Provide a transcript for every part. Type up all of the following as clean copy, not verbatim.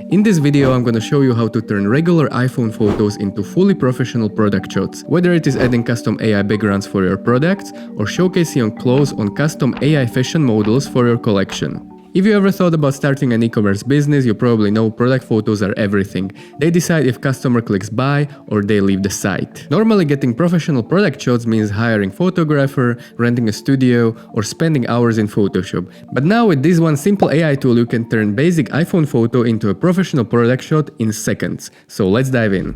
In this video I'm gonna show you how to turn regular iPhone photos into fully professional product shots, whether it is adding custom AI backgrounds for your products or showcasing on clothes on custom AI fashion models for your collection. If you ever thought about starting an e-commerce business, you probably know product photos are everything. They decide if customer clicks buy or they leave the site. Normally getting professional product shots means hiring photographer, renting a studio, or spending hours in Photoshop. But now with this one simple AI tool you can turn basic iPhone photo into a professional product shot in seconds. So let's dive in.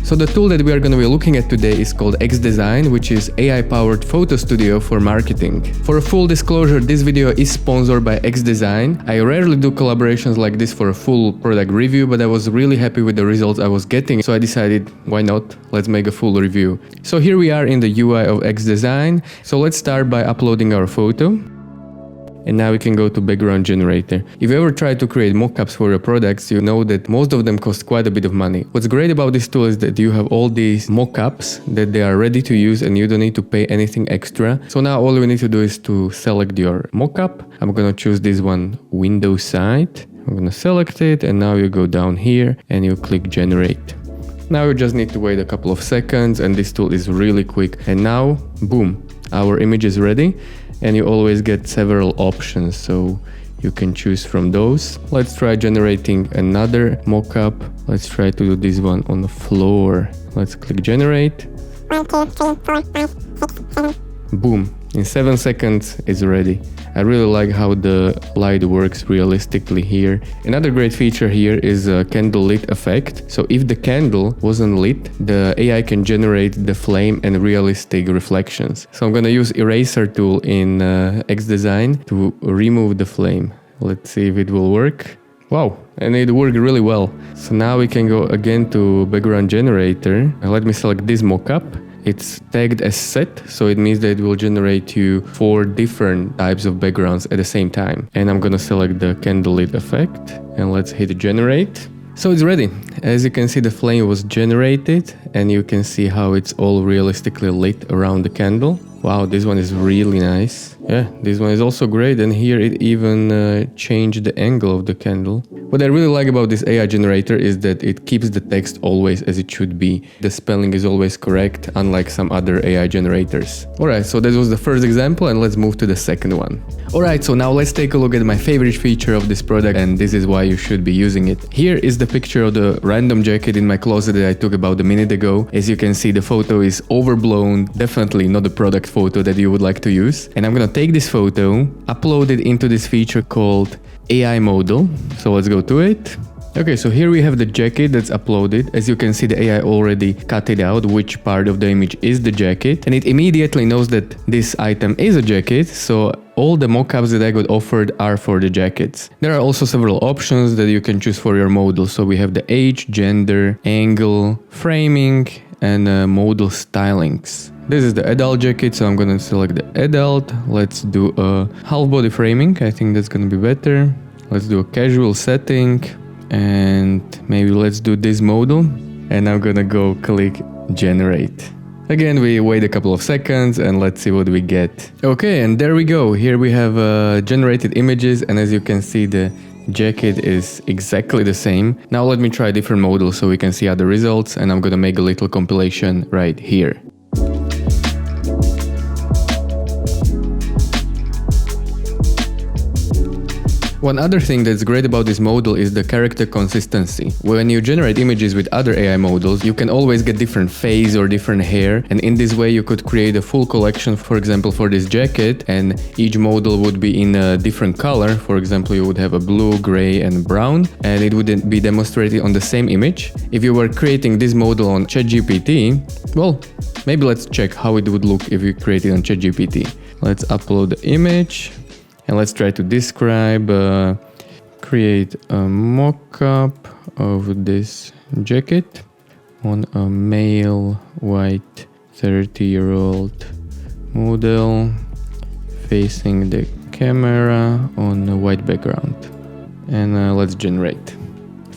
So the tool that we are going to be looking at today is called XDesign, which is AI-powered photo studio for marketing. For a full disclosure, this video is sponsored by XDesign. I rarely do collaborations like this for a full product review, but I was really happy with the results I was getting, so I decided, why not? Let's make a full review. So here we are in the UI of XDesign. So let's start by uploading our photo. And now we can go to background generator. If you ever try to create mockups for your products, you know that most of them cost quite a bit of money. What's great about this tool is that you have all these mockups that they are ready to use and you don't need to pay anything extra. So now all we need to do is to select your mockup. I'm gonna choose this one, Windows side. I'm gonna select it and now you go down here and you click generate. Now you just need to wait a couple of seconds and this tool is really quick. And now, boom, our image is ready. And you always get several options, so you can choose from those. Let's try generating another mockup. Let's try to do this one on the floor. Let's click generate. 1, 2, 3, 4, 5, 6, 7. Boom, in 7 seconds it's ready. I really like how the light works realistically here. Another great feature here is a candle lit effect. So if the candle wasn't lit, the AI can generate the flame and realistic reflections. So I'm gonna use eraser tool in XDesign to remove the flame. Let's see if it will work. Wow, and it worked really well. So now we can go again to background generator. Let me select this mockup. It's tagged as set, so it means that it will generate you 4 different types of backgrounds at the same time. And I'm gonna select the candlelit effect and let's hit generate. So it's ready. As you can see, the flame was generated and you can see how it's all realistically lit around the candle. Wow, this one is really nice. Yeah, this one is also great, and here it even changed the angle of the candle. What I really like about this AI generator is that it keeps the text always as it should be. The spelling is always correct, unlike some other AI generators. Alright, so that was the first example and let's move to the second one. Alright, so now let's take a look at my favorite feature of this product, and this is why you should be using it. Here is the picture of the random jacket in my closet that I took about a minute ago. As you can see, the photo is overblown, definitely not the product photo that you would like to use. And I'm gonna take this photo, upload it into this feature called AI model. So let's go to it. Okay, so here we have the jacket that's uploaded. As you can see, the AI already cut it out which part of the image is the jacket, and it immediately knows that this item is a jacket, so all the mockups that I got offered are for the jackets. There are also several options that you can choose for your model. So we have the age, gender, angle, framing, and model stylings. This is the adult jacket, so I'm gonna select the adult. Let's do a half body framing. I think that's gonna be better. Let's do a casual setting. And maybe let's do this model, and I'm gonna go click generate. Again, we wait a couple of seconds and let's see what we get. Okay, and there we go. Here we have generated images, and as you can see, the jacket is exactly the same. Now let me try different models so we can see other results, and I'm gonna make a little compilation right here. One other thing that's great about this model is the character consistency. When you generate images with other AI models, you can always get different face or different hair, and in this way you could create a full collection, for example, for this jacket, and each model would be in a different color. For example, you would have a blue, gray, and brown, and it would be demonstrated on the same image. If you were creating this model on ChatGPT, well, maybe let's check how it would look if you create it on ChatGPT. Let's upload the image. And let's try to describe, create a mock-up of this jacket on a male white 30-year-old model facing the camera on a white background. And let's generate.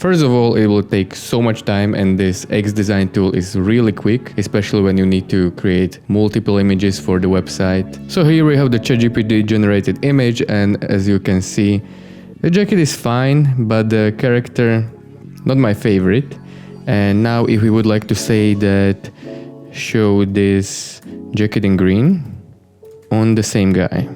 First of all, it will take so much time, and this XDesign tool is really quick, especially when you need to create multiple images for the website. So here we have the ChatGPT generated image, and as you can see, the jacket is fine, but the character, not my favorite. And now if we would like to say that show this jacket in green on the same guy.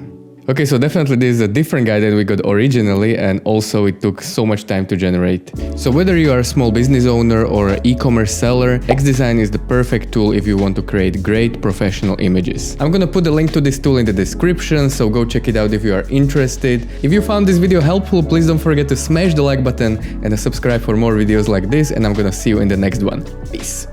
Okay, so definitely this is a different guy than we got originally, and also it took so much time to generate. So whether you are a small business owner or an e-commerce seller, XDesign is the perfect tool if you want to create great professional images. I'm gonna put the link to this tool in the description, so go check it out if you are interested. If you found this video helpful, please don't forget to smash the like button and subscribe for more videos like this, and I'm gonna see you in the next one. Peace.